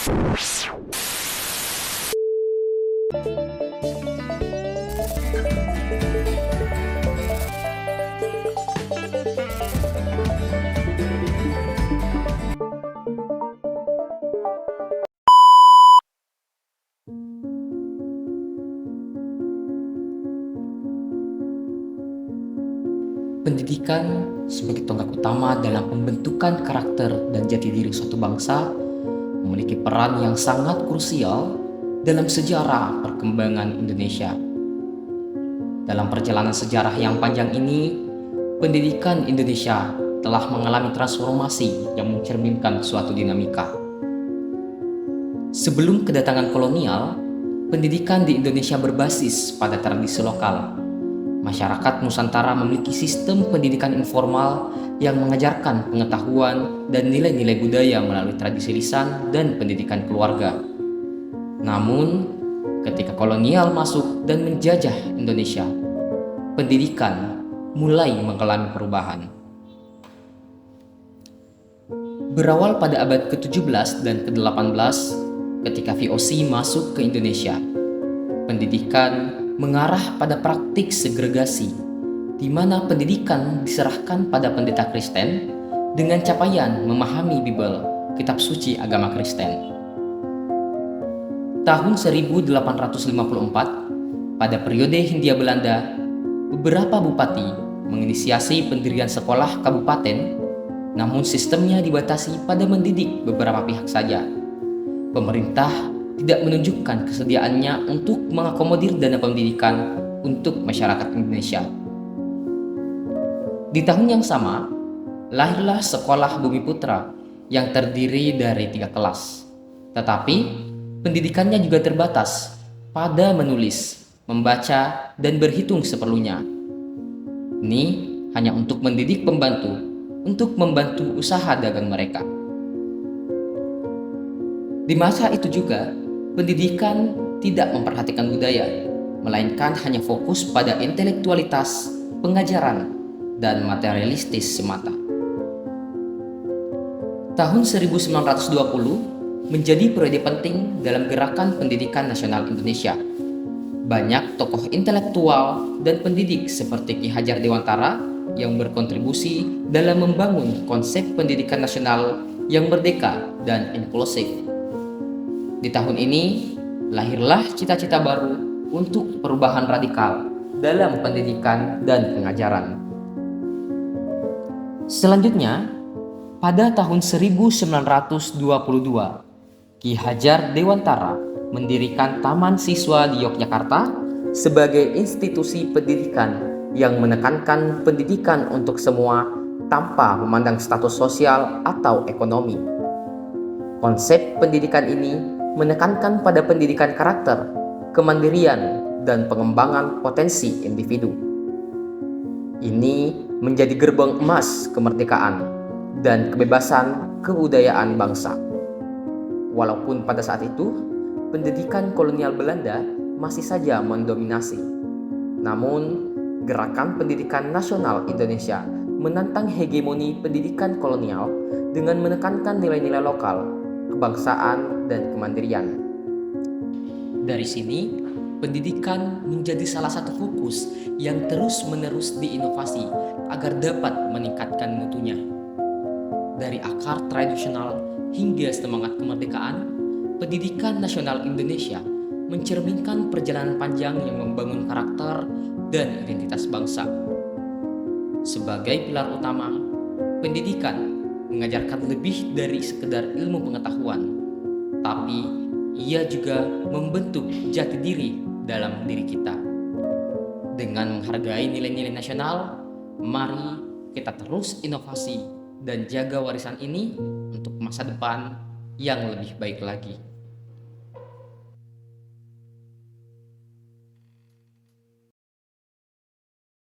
Pendidikan sebagai tonggak utama dalam pembentukan karakter dan jati diri suatu bangsa memiliki peran yang sangat krusial dalam sejarah perkembangan Indonesia. Dalam perjalanan sejarah yang panjang ini, pendidikan Indonesia telah mengalami transformasi yang mencerminkan suatu dinamika. Sebelum kedatangan kolonial, pendidikan di Indonesia berbasis pada tradisi lokal. Masyarakat Nusantara memiliki sistem pendidikan informal yang mengajarkan pengetahuan dan nilai-nilai budaya melalui tradisi lisan dan pendidikan keluarga. Namun, ketika kolonial masuk dan menjajah Indonesia, pendidikan mulai mengalami perubahan. Berawal pada abad ke-17 dan ke-18, ketika VOC masuk ke Indonesia, pendidikan mengarah pada praktik segregasi, di mana pendidikan diserahkan pada pendeta Kristen dengan capaian memahami Bible, kitab suci agama Kristen. Tahun 1854, pada periode Hindia Belanda, beberapa bupati menginisiasi pendirian sekolah kabupaten, namun sistemnya dibatasi pada mendidik beberapa pihak saja. Pemerintah tidak menunjukkan kesediaannya untuk mengakomodir dana pendidikan untuk masyarakat Indonesia. Di tahun yang sama, lahirlah Sekolah Bumi Putra yang terdiri dari 3 kelas. Tetapi, pendidikannya juga terbatas pada menulis, membaca, dan berhitung seperlunya. Ini hanya untuk mendidik pembantu, untuk membantu usaha dagang mereka. Di masa itu juga, pendidikan tidak memperhatikan budaya, melainkan hanya fokus pada intelektualitas, pengajaran, dan materialistis semata. Tahun 1920 menjadi periode penting dalam gerakan pendidikan nasional Indonesia. Banyak tokoh intelektual dan pendidik seperti Ki Hajar Dewantara yang berkontribusi dalam membangun konsep pendidikan nasional yang merdeka dan inklusif. Di tahun ini, lahirlah cita-cita baru untuk perubahan radikal dalam pendidikan dan pengajaran. Selanjutnya, pada tahun 1922, Ki Hajar Dewantara mendirikan Taman Siswa di Yogyakarta sebagai institusi pendidikan yang menekankan pendidikan untuk semua tanpa memandang status sosial atau ekonomi. Konsep pendidikan ini menekankan pada pendidikan karakter, kemandirian, dan pengembangan potensi individu. Ini menjadi gerbang emas kemerdekaan dan kebebasan kebudayaan bangsa. Walaupun pada saat itu, pendidikan kolonial Belanda masih saja mendominasi. Namun, gerakan pendidikan nasional Indonesia menantang hegemoni pendidikan kolonial dengan menekankan nilai-nilai lokal, kebangsaan, dan kemandirian. Dari sini, pendidikan menjadi salah satu fokus yang terus-menerus diinovasi agar dapat meningkatkan mutunya. Dari akar tradisional hingga semangat kemerdekaan, pendidikan nasional Indonesia mencerminkan perjalanan panjang yang membangun karakter dan identitas bangsa. Sebagai pilar utama, pendidikan mengajarkan lebih dari sekedar ilmu pengetahuan, tapi ia juga membentuk jati diri dalam diri kita. Dengan menghargai nilai-nilai nasional, mari kita terus inovasi dan jaga warisan ini untuk masa depan yang lebih baik lagi.